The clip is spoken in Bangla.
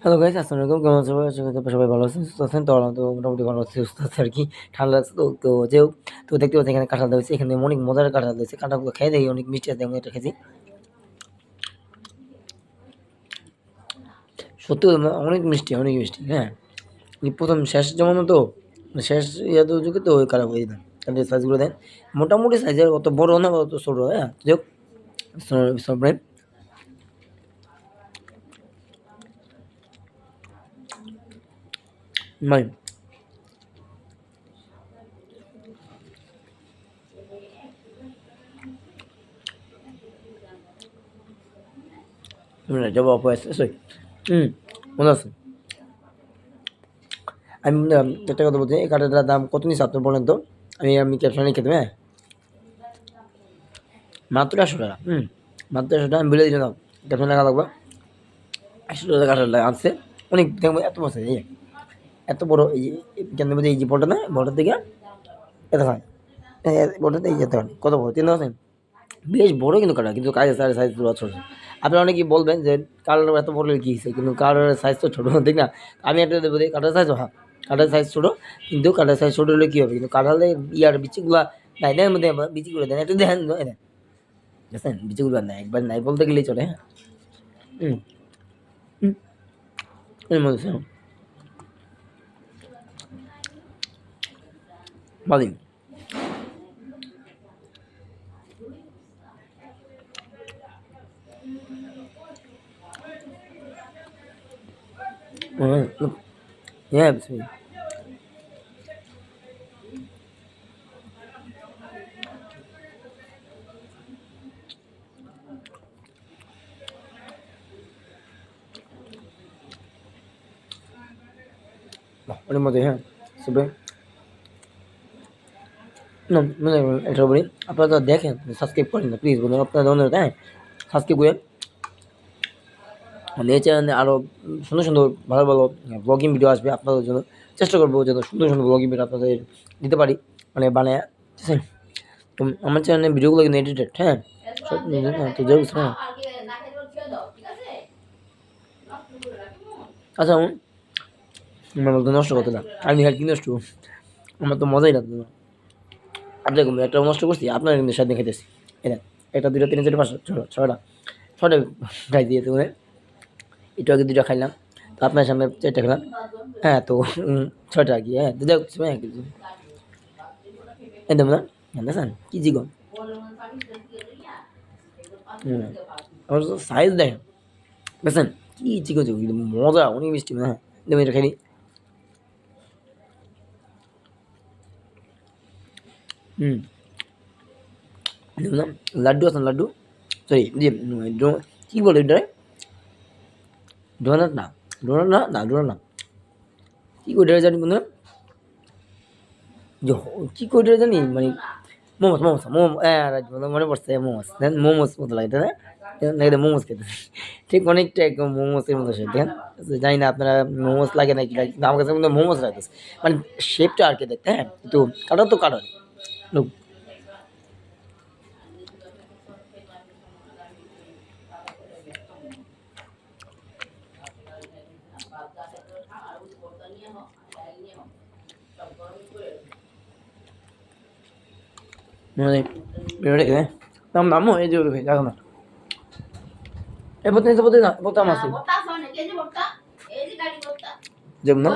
হ্যালো গাইস, আসসালামু আলাইকুম। কেমন আছেন সবাই? আশা করি সবাই ভালো আছেন, সুস্থ আছেন। তো আমরা তো মোটামুটি ভালো আছি, সুস্থ আছি আরকি। ঠান্ডা লাগছে তো যেও তো দেখতে পাচ্ছেন এখানে কাঁঠাল দেওয়া হয়েছে। এখানে অনেক মজার কাঁঠাল দিয়েছে। কাঁঠালগুলো খেয়ে দেখি অনেক মিষ্টি আছে। আমি এটা খেয়েছি। সত্যি অনেক মিষ্টি, অনেক মিষ্টি। হ্যাঁ, এই ১ম শেষ জমানো তো, শেষ ইয়াতে যুগে তো ওই খারাপ হয়ে দেন। কাঁঠালের সাইজগুলো দেন। মোটামুটি সাইজের, অত বড় না অত ছোট। হ্যাঁ, যাই হোক সবরাইম মানে জবাব হয়েছে। সরি। মনে আছে। আমি একটা কথা বলছি, এই কাঁঠালটার দাম কত নিচ্ছে আপনি বলেন তো? আমি ক্যাপশনে লিখে দেবো, হ্যাঁ? মাত্র ১০০ টাকা। মাত্র ১০০ টাকা। আমি বলে দিলাম, ক্যাপশনে লেখা লাগবে। ১০০ টাকা কাঁঠালটা আনছে। অনেক দেখবো এত বছর, এই যে এত বড়, এই যে কেন্দ্রের মধ্যে এই যে বলটা না, বলটার দিকে এত হয়। বলটাতে এই যেতে হয় কত বড়, ৩,০০০। বেশ বড় কিন্তু কাঁঠাল, কিন্তু কাজের সাইজ পুরো ছোট। আপনারা অনেকেই বলবেন যে কাঁঠালটা এত বড় কি হয়েছে, কিন্তু কাঁঠালের সাইজ তো ছোট, ঠিক না? আমি একটা বলি, কাঁঠালের সাইজ, হ্যাঁ কাঁঠালের সাইজ ছোট, কিন্তু কাঁঠালের সাইজ ছোট হলে কি হবে, কিন্তু কাঁঠালের ইয়ার বিচিগুলা নাই, দেন মধ্যে বিচিগুলো দেন একটু, দেখেন দেখেন বিচিগুলো নাই, একবার নাই বলতে গেলেই চলে। হ্যাঁ, হুম হুম এর মধ্যে ভালোই। Look, yeah, absolutely. বাহ! অনেক মজাই, হ্যাঁ। তবে না মানে এটা বলি, আপনারা তো দেখেন, সাবস্ক্রাইব করেন না প্লিজ বন্ধুরা, আপনাদের অনুরোধ, হ্যাঁ? সাবস্ক্রাইব করেন। এই চ্যানেলে আরও সুন্দর, সুন্দর ভালো, ভালো ব্লগিং ভিডিও আসবে আপনাদের জন্য। চেষ্টা করব যেন সুন্দর, সুন্দর ব্লগিং ভিডিও আপনাদের দিতে পারি, মানে বানায়া, ঠিক আছে? তো আমার চ্যানেলের ভিডিওগুলো কিন্তু এডিটেড, হ্যাঁ? সব তো যাই হোক, হ্যাঁ। আচ্ছা, আমার বলতে নষ্ট করতে না। আমি আর কি নষ্ট? আমার তো মজাই লাগতো না। আপনি দেখুন, একটা নষ্ট করছি, আপনার কিন্তু স্বাধীন খাইতেছি। এই দেখ, ১ টা ২ টা ৩ টা ৪ টা ৫ টা ৬ টা ৬টা খাই দিয়েছে মানে, একটু আগে ২ টা খাইলাম। তো আপনার সামনে ৪ টা খেলাম। হ্যাঁ, তো ৬ টা আরকি, হ্যাঁ। তো যাই হোক, হ্যাঁ, কিছু একদম না? দেখছেন কি চিকন? হুম, আমার তো সাইজ দেখেন, দেখছেন? কি চিকন, চিকন কিন্তু মজা, অনেক মিষ্টি। হ্যাঁ, দেখুন এটা খাই নিই। হুম, দেখুন না, লাড্ডু আছে না লাড্ডু? সরি, যে কি বলে ওইটারে? ডোনাট না, ডোনাট না, না ডোনাট না। কি ওইটারে জানি বন্ধুরা? যে কি ওইটারে জানি মানে, মোমোস, মোমোস, রাইট বন্ধু, মনে পড়ছে, মোমোস। দেন মোমোস মতো লাগে, তাই না? দেখেন মোমোস খেতেছি। ঠিক অনেকটা একদম মোমোসের মতো সেটা, দেখেন? জানি না আপনারা মোমোস লাগে নাকি লাগে, কিন্তু আমার কাছে কিন্তু মোমোস লাগতেছে। মানে শেপটা আরকি দেখতে, হ্যাঁ? কিন্তু কালার তো কালার। লুক, মানে এটা দেখে, নামো এই যে ভাই, দেখো না। এ পথে না, পথে না, পথে আমার আছে। যেমন না?